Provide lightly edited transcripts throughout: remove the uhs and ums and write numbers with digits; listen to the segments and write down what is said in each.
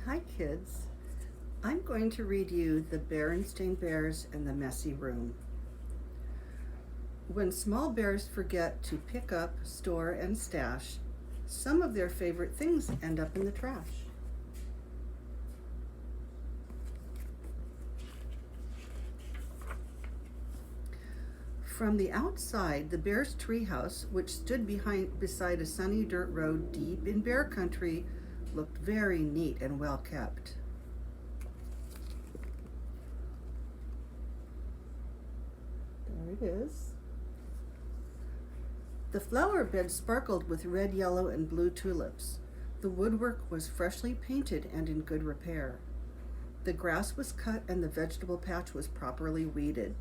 Hi kids. I'm going to read you The Berenstain Bears and the Messy Room. When small bears forget to pick up, store, and stash, some of their favorite things end up in the trash. From the outside, the bear's treehouse, which stood beside a sunny dirt road deep in bear country, looked very neat and well kept. There it is. The flower bed sparkled with red, yellow, and blue tulips. The woodwork was freshly painted and in good repair. The grass was cut and the vegetable patch was properly weeded.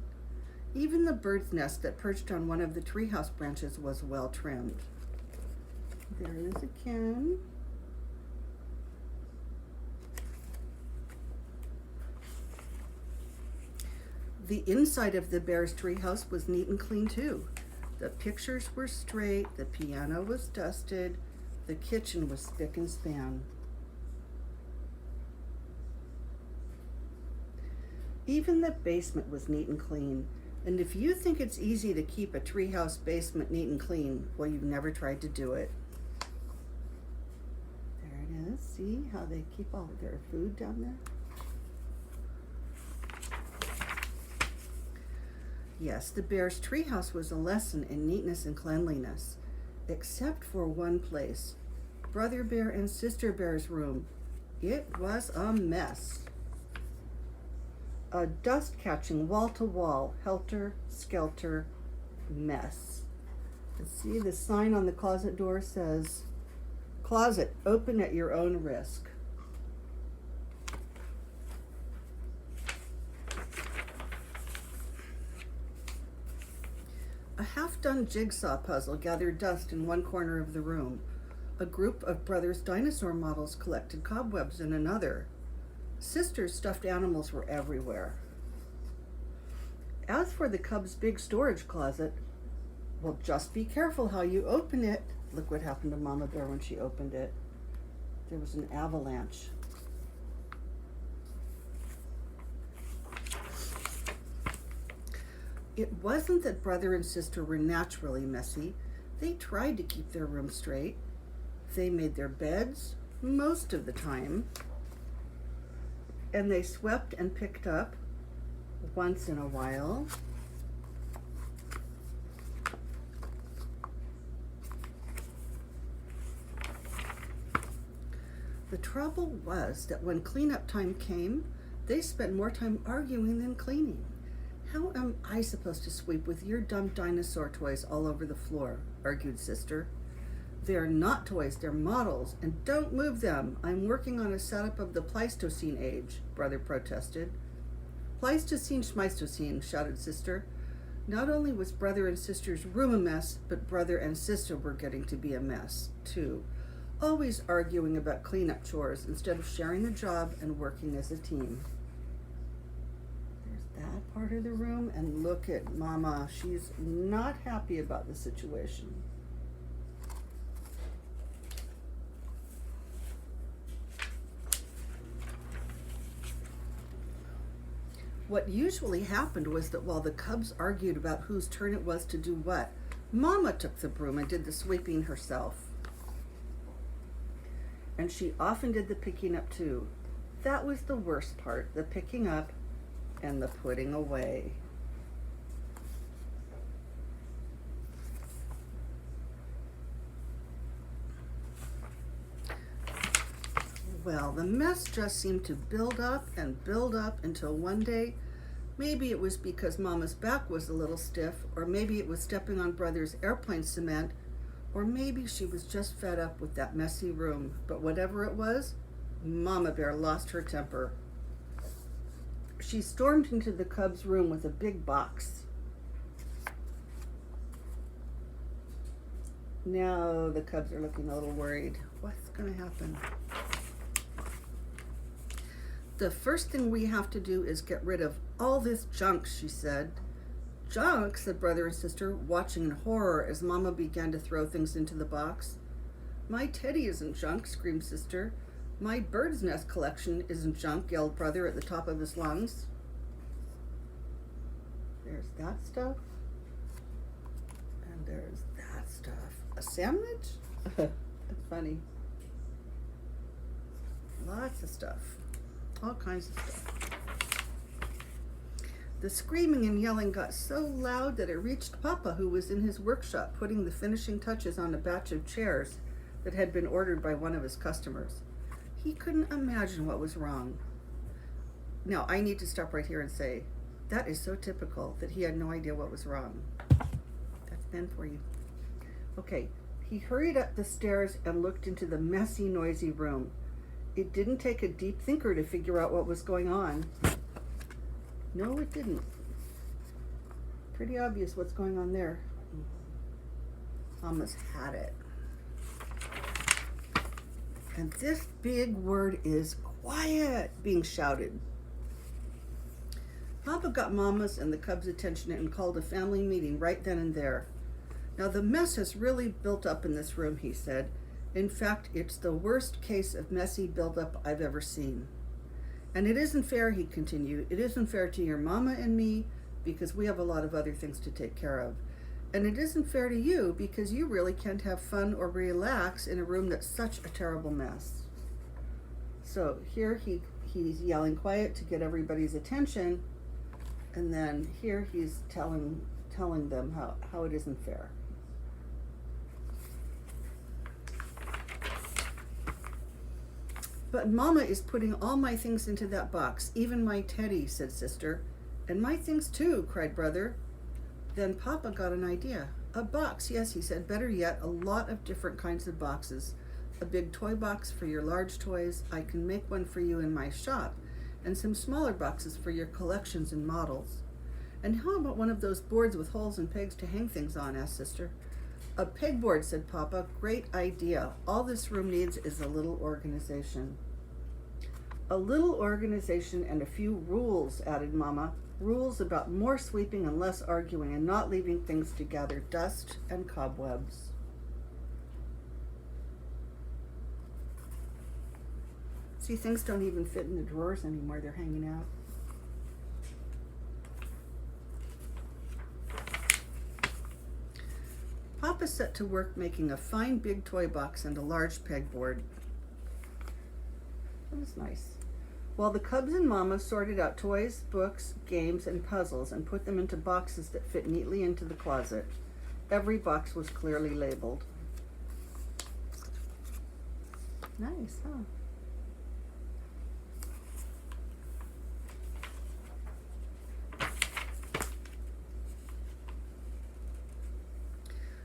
Even the bird's nest that perched on one of the treehouse branches was well trimmed. There it is again. The inside of the bear's treehouse was neat and clean too. The pictures were straight, the piano was dusted, the kitchen was spick and span. Even the basement was neat and clean. And if you think it's easy to keep a treehouse basement neat and clean, well, you've never tried to do it. There it is. See how they keep all of their food down there? Yes, the bear's treehouse was a lesson in neatness and cleanliness, except for one place, Brother Bear and Sister Bear's room. It was a mess. A dust-catching wall-to-wall, helter-skelter mess. And see, the sign on the closet door says, "Closet, open at your own risk." A half-done jigsaw puzzle gathered dust in one corner of the room. A group of brothers' dinosaur models collected cobwebs in another. Sister's stuffed animals were everywhere. As for the cub's big storage closet, well, just be careful how you open it. Look what happened to Mama Bear when she opened it. There was an avalanche. It wasn't that brother and sister were naturally messy. They tried to keep their room straight. They made their beds most of the time. And they swept and picked up once in a while. The trouble was that when cleanup time came, they spent more time arguing than cleaning. How am I supposed to sweep with your dumb dinosaur toys all over the floor? Argued Sister. They're not toys, they're models, and don't move them. I'm working on a setup of the Pleistocene age, Brother protested. Pleistocene schmeistocene, shouted Sister. Not only was Brother and Sister's room a mess, but Brother and Sister were getting to be a mess, too. Always arguing about cleanup chores instead of sharing the job and working as a team. There's that part of the room, and look at Mama. She's not happy about the situation. What usually happened was that while the cubs argued about whose turn it was to do what, Mama took the broom and did the sweeping herself. And she often did the picking up too. That was the worst part, the picking up and the putting away. Well, the mess just seemed to build up and build up until one day, maybe it was because Mama's back was a little stiff, or maybe it was stepping on Brother's airplane cement, or maybe she was just fed up with that messy room. But whatever it was, Mama Bear lost her temper. She stormed into the cub's room with a big box. Now the cubs are looking a little worried. What's going to happen? The first thing we have to do is get rid of all this junk, she said. Junk, said Brother and Sister, watching in horror as Mama began to throw things into the box. My teddy isn't junk, screamed Sister. My bird's nest collection isn't junk, yelled brother at the top of his lungs. There's that stuff. And there's that stuff. A sandwich? That's funny. Lots of stuff. All kinds of stuff. The screaming and yelling got so loud that it reached Papa, who was in his workshop putting the finishing touches on a batch of chairs that had been ordered by one of his customers. He couldn't imagine what was wrong. Now, I need to stop right here and say, that is so typical that he had no idea what was wrong. That's Ben for you. Okay, he hurried up the stairs and looked into the messy, noisy room. It didn't take a deep thinker to figure out what was going on. No, it didn't. Pretty obvious what's going on there. Almost had it. And this big word is quiet, being shouted. Papa got Mama's and the Cubs' attention and called a family meeting right then and there. Now the mess has really built up in this room, he said. In fact, it's the worst case of messy buildup I've ever seen. And it isn't fair, he continued. It isn't fair to your mama and me because we have a lot of other things to take care of. And it isn't fair to you because you really can't have fun or relax in a room that's such a terrible mess. So here he's yelling quiet to get everybody's attention, and then here he's telling them how it isn't fair. But Mama is putting all my things into that box, even my teddy, said Sister. And my things too, cried Brother. Then Papa got an idea. A box, yes, he said. Better yet, a lot of different kinds of boxes. A big toy box for your large toys. I can make one for you in my shop. And some smaller boxes for your collections and models. And how about one of those boards with holes and pegs to hang things on, asked Sister. A pegboard, said Papa. Great idea. All this room needs is a little organization. A little organization and a few rules, added Mama. Rules about more sweeping and less arguing and not leaving things to gather dust and cobwebs. See, things don't even fit in the drawers anymore. They're hanging out. Papa set to work making a fine big toy box and a large pegboard. That was nice. While the Cubs and Mama sorted out toys, books, games, and puzzles and put them into boxes that fit neatly into the closet. Every box was clearly labeled. Nice, huh?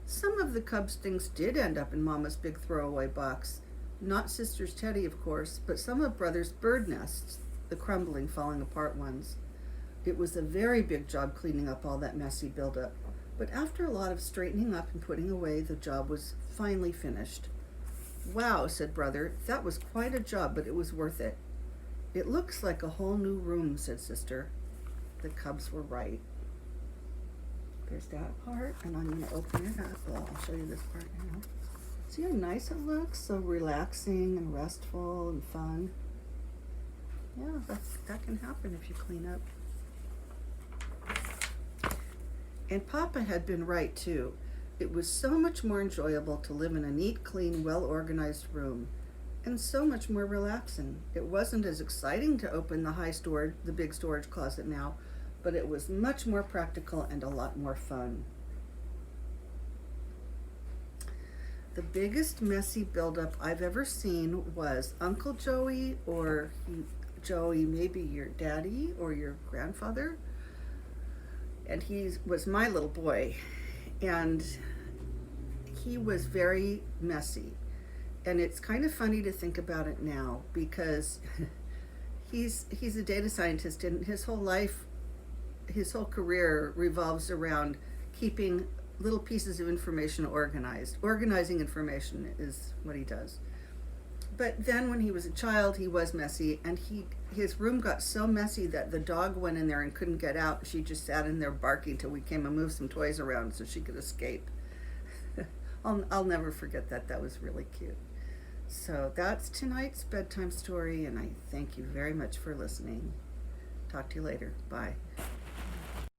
Some of the Cubs' things did end up in Mama's big throwaway box. Not Sister's teddy, of course, but some of Brother's bird nests, the crumbling, falling apart ones. It was a very big job cleaning up all that messy buildup, but after a lot of straightening up and putting away, the job was finally finished. Wow, said Brother, that was quite a job, but it was worth it. It looks like a whole new room, said Sister. The Cubs were right. There's that part, and I'm going to open it up. Well, I'll show you this part now. See how nice it looks? So relaxing and restful and fun. Yeah, that can happen if you clean up. And Papa had been right, too. It was so much more enjoyable to live in a neat, clean, well-organized room, and so much more relaxing. It wasn't as exciting to open the big storage closet now, but it was much more practical and a lot more fun. The biggest messy buildup I've ever seen was Uncle Joey, or Joey, maybe your daddy or your grandfather. And he was my little boy. And he was very messy. And it's kind of funny to think about it now because he's a data scientist, and his whole life, his whole career revolves around keeping little pieces of information organized. Organizing information is what he does. But then when he was a child, he was messy, and his room got so messy that the dog went in there and couldn't get out. She just sat in there barking till we came and moved some toys around so she could escape. I'll never forget that. That was really cute. So that's tonight's bedtime story, and I thank you very much for listening. Talk to you later. Bye.